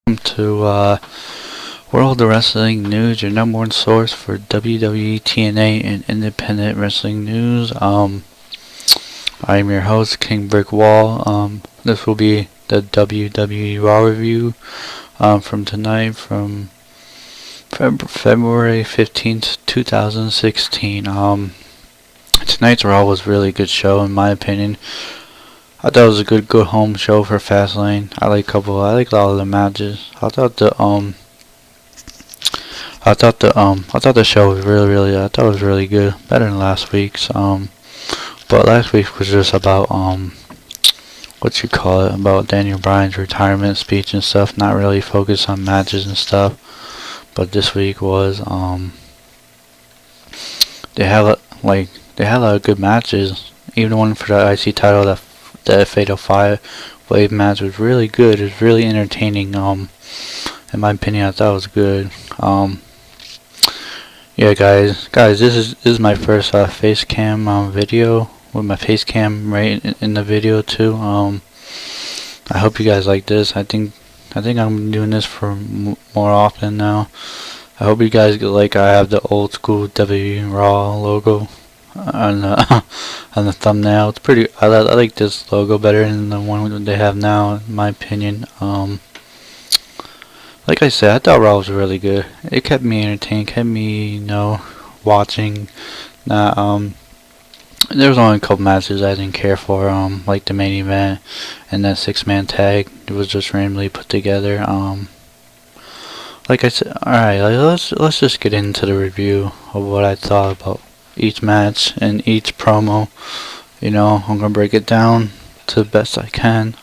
welcome to World Wrestling News, your number one source for WWE, TNA, and independent wrestling news. I am your host, King Brick Wall. This will be the WWE Raw review from tonight, from February 15th, 2016. Tonight's Raw was a really good show, in my opinion. I thought it was a good home show for Fastlane. I liked a lot of the matches. I thought the show was I thought it was really good. Better than last week's. But last week was just about, about Daniel Bryan's retirement speech and stuff. Not really focused on matches and stuff. But this week was, they had a lot of good matches. Even the one for the IC title, the Fatal 5-Way match was really good. It was really entertaining. In my opinion, I thought it was good. Yeah, guys, this is my first face cam video, with my face cam right in the video too. I hope you guys like this. I think I'm doing this for more often now. I hope you guys like. I have the old school WWE Raw logo on the thumbnail. It's pretty. I like this logo better than the one they have now, in my opinion. Like I said, I thought Raw was really good. It kept me entertained, kept me, watching. There was only a couple matches I didn't care for, like the main event and that 6-man tag. It was just randomly put together. Like I said, alright, let's just get into the review of what I thought about each match and each promo. I'm gonna break it down to the best I can.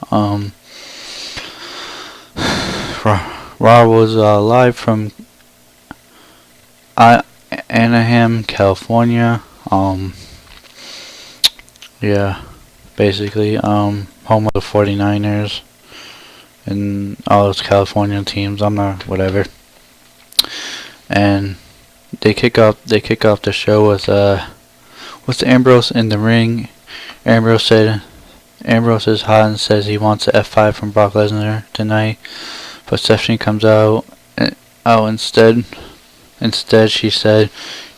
Raw was live from Anaheim, California. Yeah, basically, home of the 49ers and all those California teams. Whatever. And they kick off the show with Ambrose in the ring. Ambrose is hot and says he wants an F5 from Brock Lesnar tonight. But Stephanie comes out. Instead she said,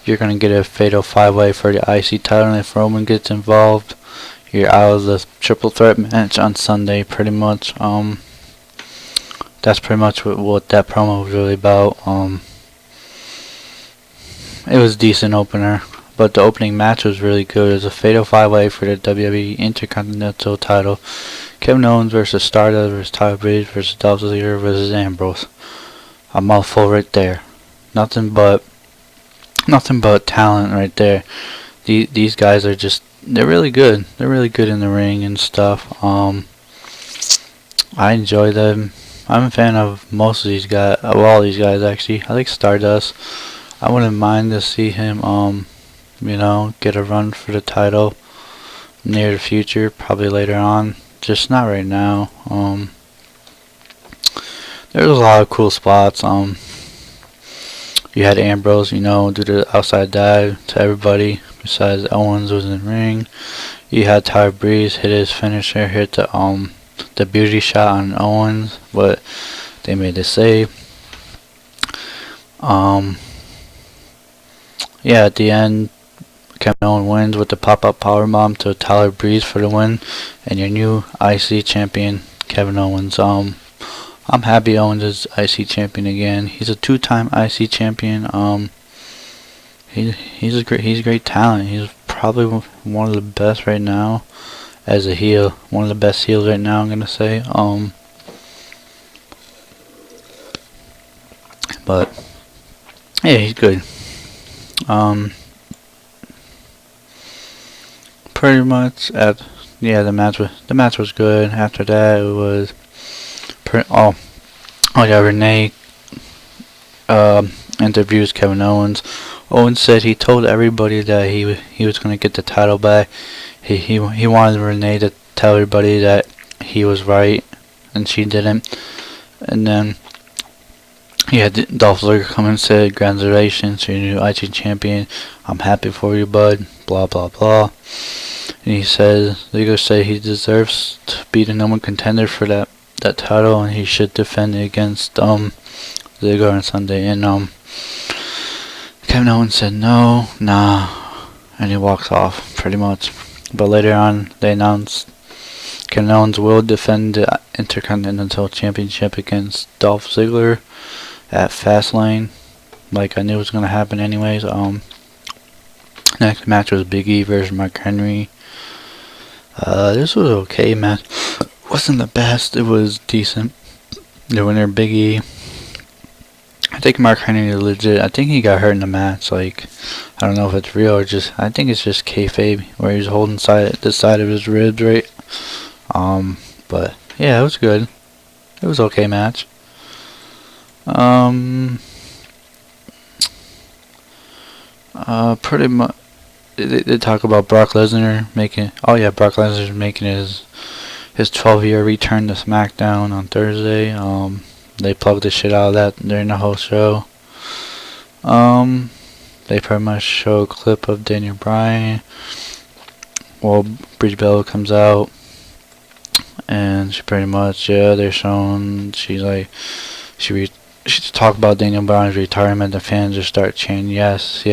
"You're gonna get a fatal 5-way for the IC title, and if Roman gets involved, you're out of the triple threat match on Sunday." Pretty much. That's pretty much what that promo was really about. It was a decent opener, but the opening match was really good. It was a fatal 5-way for the WWE Intercontinental title. Kevin Owens versus Stardust versus Tyler Breeze versus Dolph Ziggler versus Ambrose. A mouthful right there. Nothing but talent right there. These guys are they're really good. They're really good in the ring and stuff. I enjoy them. I'm a fan of most of these guys, of all these guys actually. I like Stardust. I wouldn't mind to see him, get a run for the title near the future, probably later on. Just not right now. There was a lot of cool spots. You had Ambrose, do the outside dive to everybody besides Owens was in the ring. You had Tyler Breeze hit his finisher, hit the beauty shot on Owens, but they made the save. Yeah, at the end, Kevin Owens wins with the pop-up powerbomb to Tyler Breeze for the win, and your new IC champion, Kevin Owens. I'm happy Owens is IC champion again. He's a 2-time IC champion. He's a great talent. He's probably one of the best right now as a heel. One of the best heels right now, I'm gonna say. But yeah, he's good. Pretty much the match was good. After that, it was Renee interviews Kevin Owens. Owens said he told everybody that he was gonna get the title back. He wanted Renee to tell everybody that he was right, and she didn't. And then he had Dolph Ziggler come and say, "Congratulations, you're your new IC champion. I'm happy for you, bud." Blah blah blah. And Ziggler said he deserves to be the number one contender for that that title, and he should defend it against Ziggler on Sunday. And Kevin Owens said no, nah, and he walks off pretty much. But later on, they announced Kevin Owens will defend the Intercontinental Championship against Dolph Ziggler at Fastlane, like I knew it was gonna happen anyways. Next match was Big E versus Mark Henry. This was okay match. Wasn't the best. It was decent. The winner, Big E. I think Mark Henry is legit. I think he got hurt in the match. Like, I don't know if it's real or just. I think it's just kayfabe where he's holding the side of his ribs, right? But yeah, it was good. It was okay match. Pretty much. They talk about Brock Lesnar making. Oh yeah, Brock Lesnar making his 12-year return to SmackDown on Thursday. They plugged the shit out of that during the whole show. They pretty much show a clip of Daniel Bryan. Well, Brie Bella comes out, and she pretty much they're showing she talk about Daniel Bryan's retirement. The fans just start chanting yes. They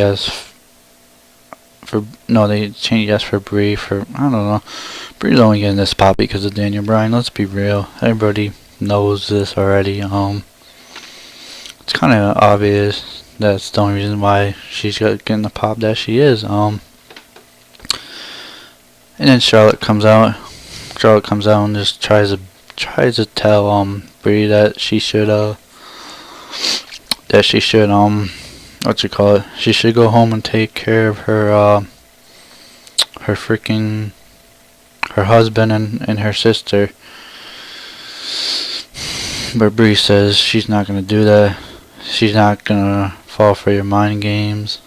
chant yes for Brie. I don't know. Brie's only getting this pop because of Daniel Bryan. Let's be real. Everybody knows this already. It's kind of obvious. That's the only reason why she's getting the pop that she is. And then Charlotte comes out. And just tries to tell Brie that she should she should go home and take care of her husband and her sister. But Brie says she's not gonna do that. She's not gonna fall for your mind games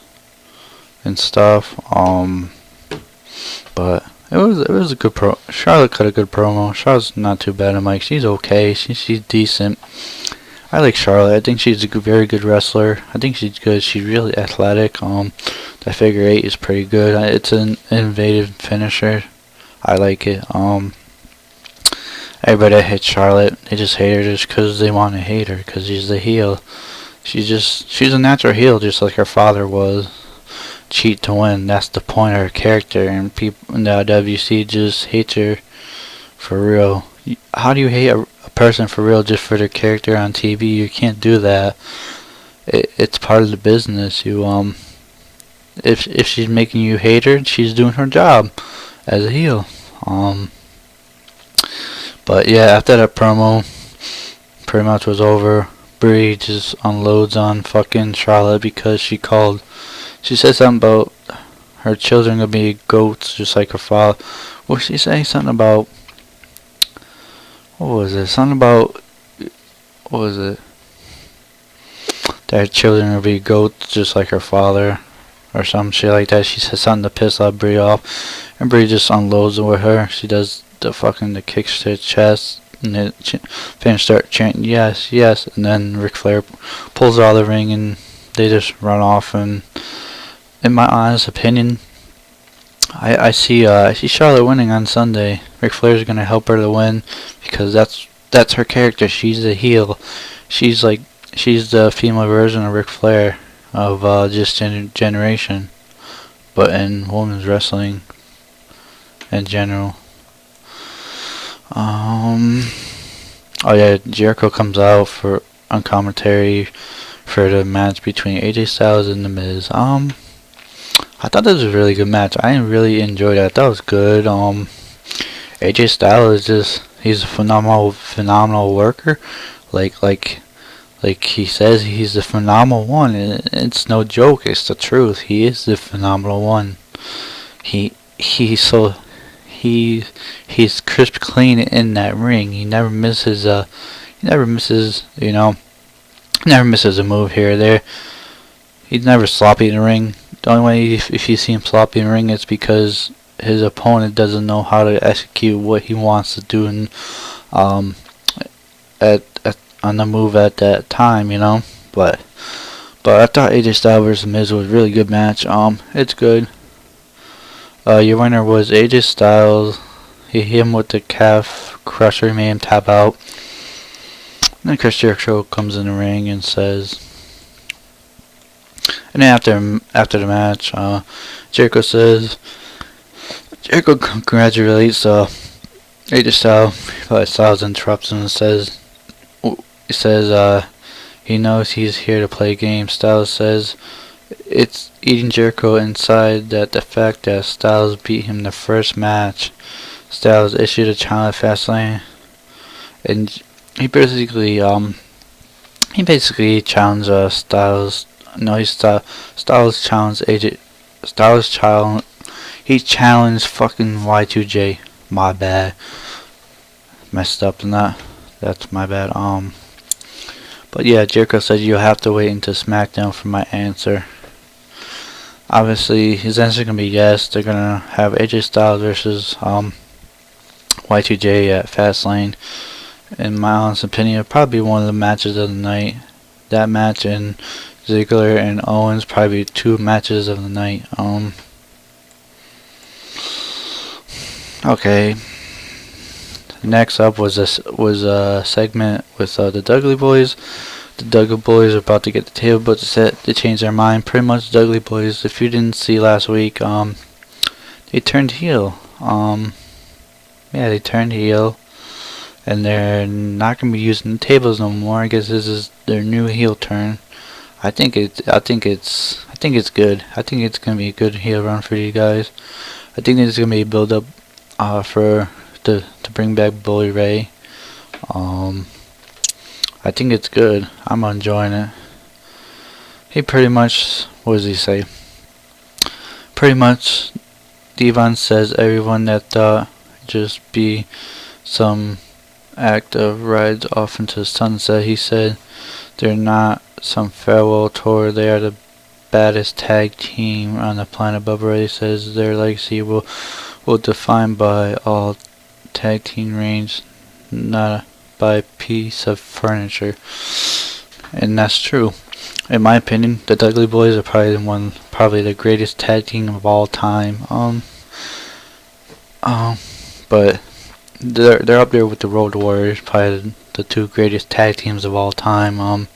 and stuff. But it was a good Charlotte cut a good promo. Charlotte's not too bad. I'm like, she's okay. She's decent. I like Charlotte. I think she's a very good wrestler. I think she's good. She's really athletic. That figure 8 is pretty good. It's an innovative finisher. I like it. Everybody that hates Charlotte, they just hate her just because they want to hate her because she's the heel. She's a natural heel, just like her father was. Cheat to win. That's the point of her character, and people in the WC just hate her for real. How do you hate a person for real just for their character on TV? You can't do that. It's part of the business. If she's making you hate her, she's doing her job as a heel. But yeah, after that promo pretty much was over, Brie just unloads on fucking Charlotte because she said something about her children gonna be goats just like her father. What was she saying? Something about, what was it? What was it? That her children will be goats just like her father, or some shit like that. She said something to piss Brie off, and Brie just unloads it with her. She does the kicks to the chest, and the fans start chanting yes, yes, and then Ric Flair pulls her out of the ring, and they just run off. And in my honest opinion, I see Charlotte winning on Sunday. Ric Flair's gonna help her to win because that's her character. She's a heel. She's the female version of Ric Flair of just generation, but in women's wrestling in general. Oh yeah, Jericho comes out on commentary for the match between AJ Styles and The Miz. I thought this was a really good match. I really enjoyed it. I thought it was good. AJ Styles he's a phenomenal worker. Like he says, he's the phenomenal one. It's no joke. It's the truth. He is the phenomenal one. He's crisp clean in that ring. He never misses a move here or there. He's never sloppy in the ring. The only way if you see him sloppy in the ring, it's because his opponent doesn't know how to execute what he wants to do on the move at that time, But I thought AJ Styles vs. Miz was a really good match. It's good. Your winner was AJ Styles. He hit him with the calf crusher, made him tap out. then Chris Jericho comes in the ring and says, and then after the match, Jericho congratulates AJ Styles, but Styles interrupts him and says he knows he's here to play games. Styles says it's eating Jericho inside that the fact that Styles beat him the first match. Styles issued a challenge at Fastlane, and he basically challenged Styles. No, Styles challenged AJ. He challenged fucking Y2J. My bad. Messed up in that. That's my bad. But yeah, Jericho said you'll have to wait until SmackDown for my answer. Obviously, his answer is gonna be yes. They're gonna have AJ Styles versus Y2J at Fastlane. In my honest opinion, probably one of the matches of the night. That match and Ziggler and Owens, probably 2 matches of the night. Okay. Next up was a segment with the Dudley Boys. The Dudley Boys are about to get the table but set to change their mind. Pretty much Dudley Boys, if you didn't see last week, they turned heel. Yeah, they turned heel, and they're not gonna be using the tables no more. I guess this is their new heel turn. I think it's good. I think it's gonna be a good heel run for you guys. I think there's gonna be a build up to bring back Bully Ray. I think it's good. I'm enjoying it. He pretty much, what does he say? Pretty much, Devon says everyone that thought just be some act of rides off into the sunset. He said they're not some farewell tour. They are the baddest tag team on the planet. Bubba Ray says their legacy will defined by all tag team reigns, not by a piece of furniture. And that's true. In my opinion, the Dudley Boys are probably the greatest tag team of all time. But they're up there with the Road Warriors, probably the 2 greatest tag teams of all time. I'm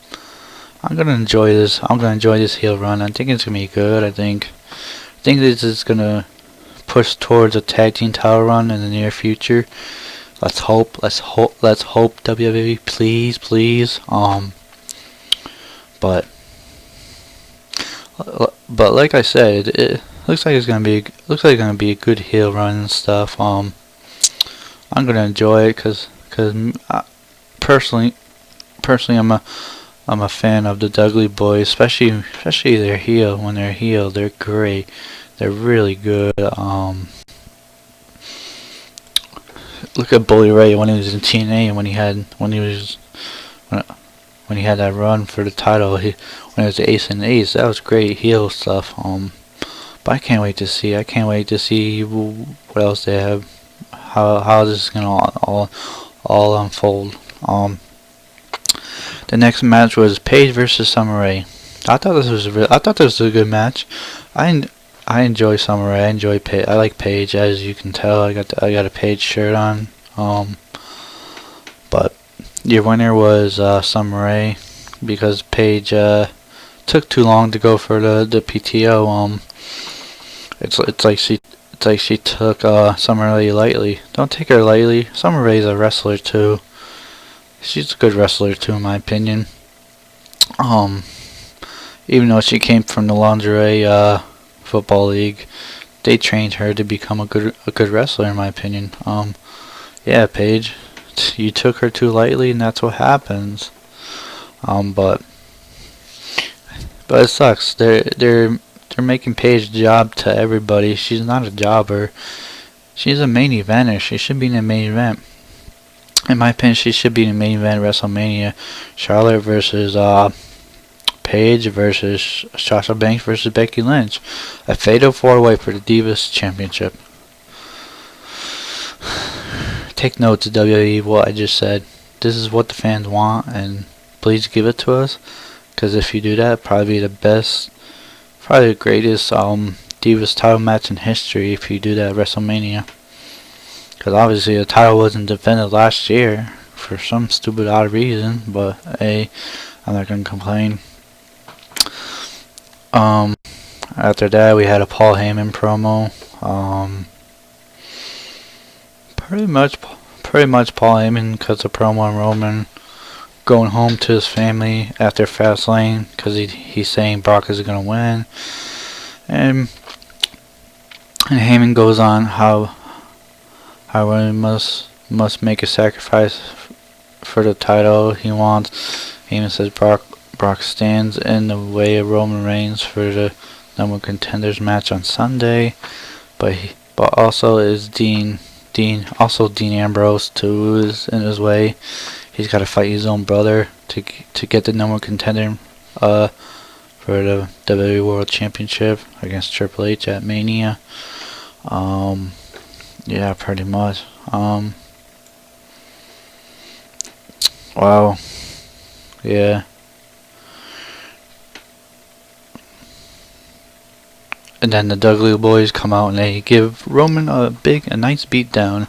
gonna enjoy this. I'm gonna enjoy this heel run. I think it's gonna be good. I think this is gonna push towards a tag team title run in the near future. Let's hope WWE, please. But like I said, it looks like it's gonna be a good heel run and stuff. I'm gonna enjoy it because personally I'm a fan of the Dudley Boys, especially their heel. When they're heel, they're great. They're really good. Look at Bully Ray when he was in TNA and when he had that run for the title. When he was the Ace and Ace, that was great heel stuff. But I can't wait to see what else they have. How this is gonna all unfold. The next match was Paige versus Summer Rae. I thought this was a good match. I enjoy Summer Rae. I enjoy Paige. I like Paige, as you can tell. I got a Paige shirt on. But your winner was Summer Rae because Paige took too long to go for the PTO. It's like she took Summer Rae lightly. Don't take her lightly. Summer Rae's a wrestler too. She's a good wrestler too, in my opinion. Even though she came from the lingerie football league, they trained her to become a good wrestler, in my opinion. Yeah, Paige, you took her too lightly, and that's what happens. But it sucks. They're making Paige a job to everybody. She's not a jobber. She's a main eventer. She should be in the main event. In my opinion, she should be in the main event WrestleMania. Charlotte versus Paige versus Sasha Banks versus Becky Lynch. A fatal 4-way for the Divas Championship. Take note to WWE what I just said. This is what the fans want, and please give it to us. Because if you do that, probably the greatest Divas title match in history if you do that at WrestleMania. Because obviously the title wasn't defended last year for some stupid odd reason, but hey, I'm not gonna complain. After that, we had a Paul Heyman promo. Pretty much Paul Heyman cuts a promo on Roman going home to his family after Fastlane because he's saying Brock is gonna win, and Heyman goes on how Roman must make a sacrifice for the title he wants. Heyman says Brock stands in the way of Roman Reigns for the number one contenders match on Sunday, but also is Dean Ambrose too is in his way. He's got to fight his own brother to get the number one contender for the WWE World Championship against Triple H at Mania. Yeah, pretty much. Wow. Yeah. And then the Dudley Boys come out and they give Roman a nice beat down,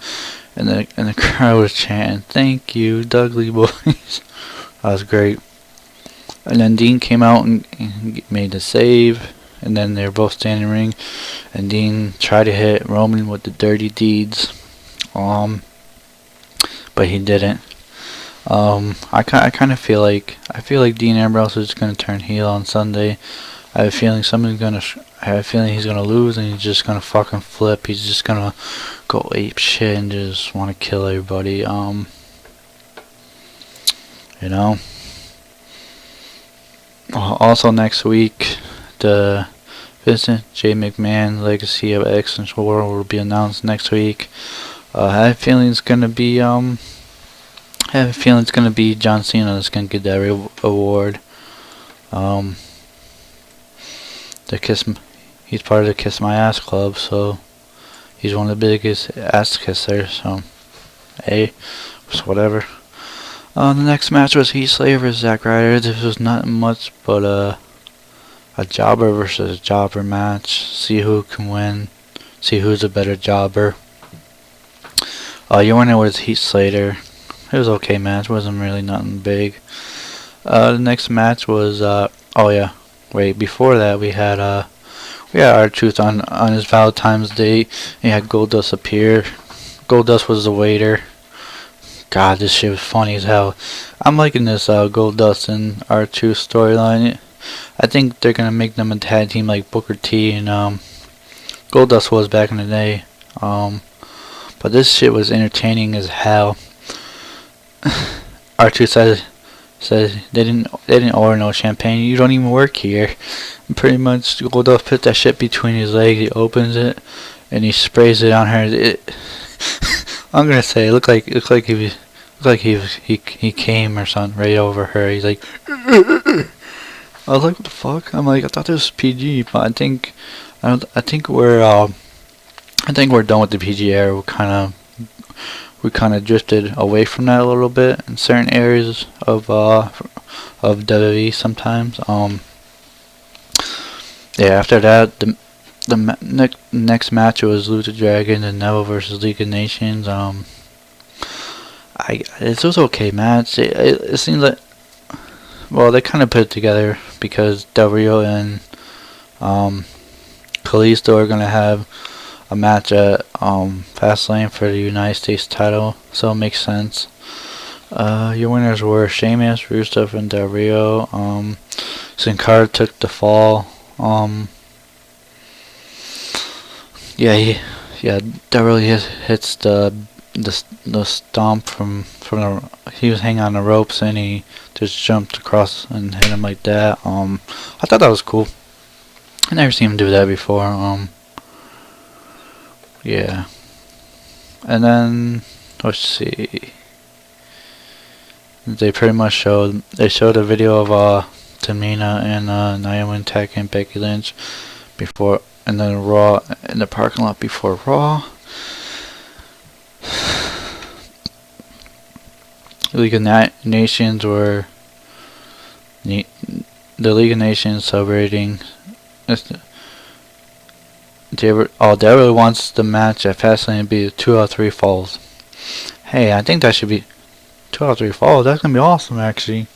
and the crowd was chanting, "Thank you, Dudley Boys." That was great. And then Dean came out and made the save, and then they were both standing in the ring, and Dean tried to hit Roman with the dirty deeds, but he didn't. I kind of feel like Dean Ambrose is gonna turn heel on Sunday. I have a feeling he's gonna lose, and he's just gonna fucking flip. He's just gonna go ape shit and just want to kill everybody. You know. Also next week, the Vincent J. McMahon Legacy of Excellence Award will be announced next week. I have a feeling it's gonna be John Cena that's gonna get that award. He's part of the Kiss My Ass Club, so he's one of the biggest ass kissers. So, hey, it's whatever. The next match was Heath Slater vs. Zack Ryder. This was not much but a jobber versus jobber match. See who can win. See who's a better jobber. Your winner was Heath Slater. It was an okay match. Wasn't really nothing big. The next match was before that we had R-Truth on his Valentine's Day. He had Goldust appear. Goldust was the waiter. God, this shit was funny as hell. I'm liking this Goldust and R-Truth storyline. I think they're gonna make them a tag team like Booker T and Goldust was back in the day. But this shit was entertaining as hell. R-Truth says they didn't order no champagne. You don't even work here. And pretty much Goldust put that shit between his legs. He opens it and he sprays it on her. I'm gonna say it looked like he came or something right over her. He's like, I was like, what the fuck? I'm like, I thought this was PG, but I think we're done with the PG era. We kind of drifted away from that a little bit in certain areas of WWE sometimes. After that, the next match was Lucha Dragon and Neville versus League of Nations. It was okay match. It seems like, well, they kind of put it together because Del Rio and Kalisto are gonna have a match at Fastlane for the United States title, so it makes sense. Your winners were Sheamus, Rusev, and Del Rio. Sin Cara took the fall. Del Rio hits the stomp from the. He was hanging on the ropes and he just jumped across and hit him like that. I thought that was cool. I never seen him do that before. Yeah. And then let's see. They pretty much showed a video of Tamina and Naomi attacking Becky Lynch before, and then Raw in the parking lot before Raw. League of Nations were the League of Nations celebrating. They really wants the match at Fastlane to be 2 out of 3 falls. Hey, I think that should be 2 out of 3 falls. That's gonna be awesome, actually.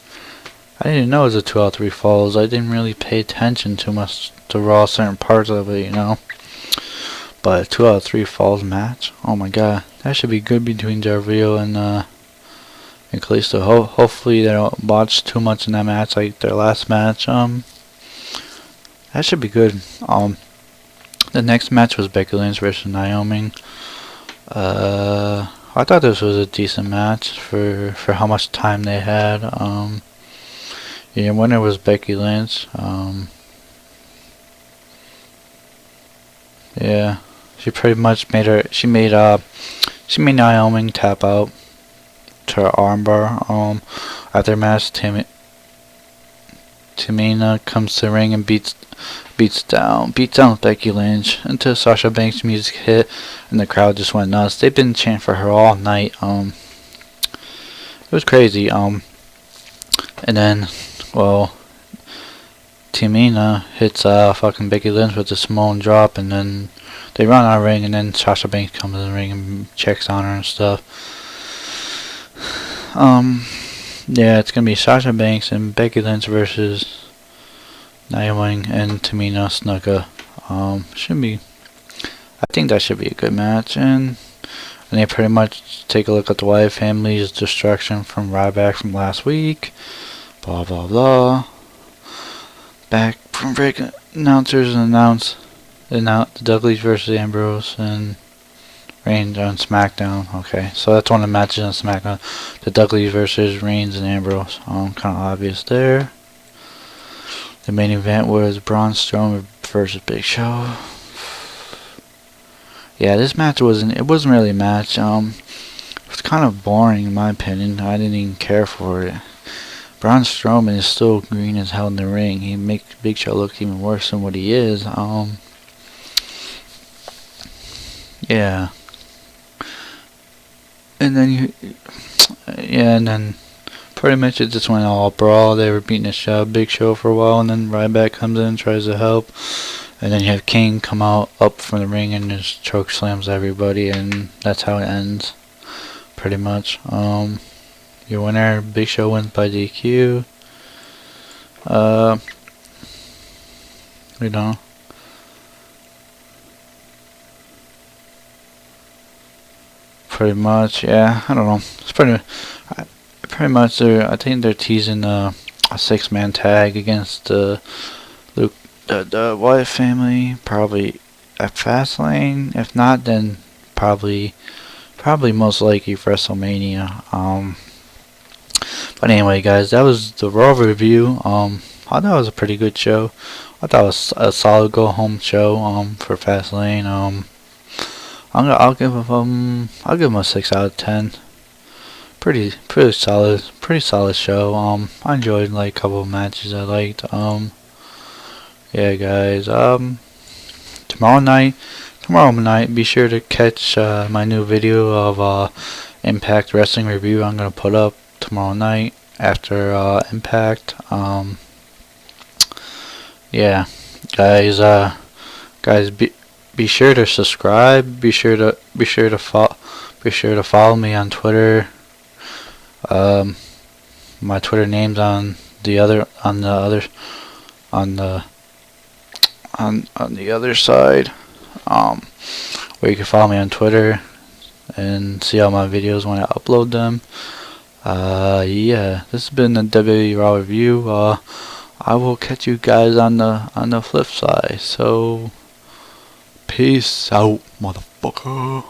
I didn't know it was a 2 out of 3 falls. I didn't really pay attention too much to Raw certain parts of it, you know. But a 2 out of 3 falls match. Oh my god, that should be good between Del Rio and Kalisto. Hopefully they don't botch too much in that match like their last match. That should be good. The next match was Becky Lynch versus Naomi. I thought this was a decent match for how much time they had. Yeah, winner was Becky Lynch. Yeah, she pretty much she made Naomi tap out to her armbar. After match, Tamina comes to the ring and beats down Becky Lynch until Sasha Banks' music hit and the crowd just went nuts. They've been chanting for her all night. It was crazy. And then, well, Tamina hits fucking Becky Lynch with a Samoan drop, and then they run out of the ring, and then Sasha Banks comes in the ring and checks on her and stuff. Yeah, it's gonna be Sasha Banks and Becky Lynch versus Naomi and Tamina Snuka. Should be. I think that should be a good match, and they pretty much take a look at the Wyatt family's destruction from Ryback from last week. Blah blah blah. Back from break, announcers announce the Dudleys versus Ambrose and Reigns on SmackDown. Okay, so that's one of the matches on SmackDown. The Dudleys versus Reigns and Ambrose. Kind of obvious there. The main event was Braun Strowman versus Big Show. Yeah, this match wasn't really a match. It was kind of boring in my opinion. I didn't even care for it. Braun Strowman is still green as hell in the ring. He makes Big Show look even worse than what he is. Yeah. And then and then pretty much it just went all brawl. They were beating the Big Show for a while, and then Ryback comes in and tries to help. And then you have King come out up from the ring and just choke slams everybody, and that's how it ends. Pretty much. Your winner, Big Show, wins by DQ. You know. Pretty much, yeah. I don't know. It's pretty much. I think they're teasing a 6-man tag against the Wyatt family, probably at Fastlane. If not, then probably most likely for WrestleMania. But anyway, guys, that was the Raw review. I thought it was a pretty good show. I thought it was a solid go home show. For Fastlane. I'll give him a 6 out of 10. Pretty solid show. I enjoyed like a couple of matches I liked. Yeah, guys. Tomorrow night, be sure to catch my new video of Impact Wrestling review. I'm gonna put up tomorrow night after Impact. Yeah, guys. Be sure to subscribe. Be sure to follow me on Twitter. My Twitter name's on the other side. Where you can follow me on Twitter and see all my videos when I upload them. Yeah, this has been the WWE Raw review. I will catch you guys on the flip side. So, peace out, motherfucker.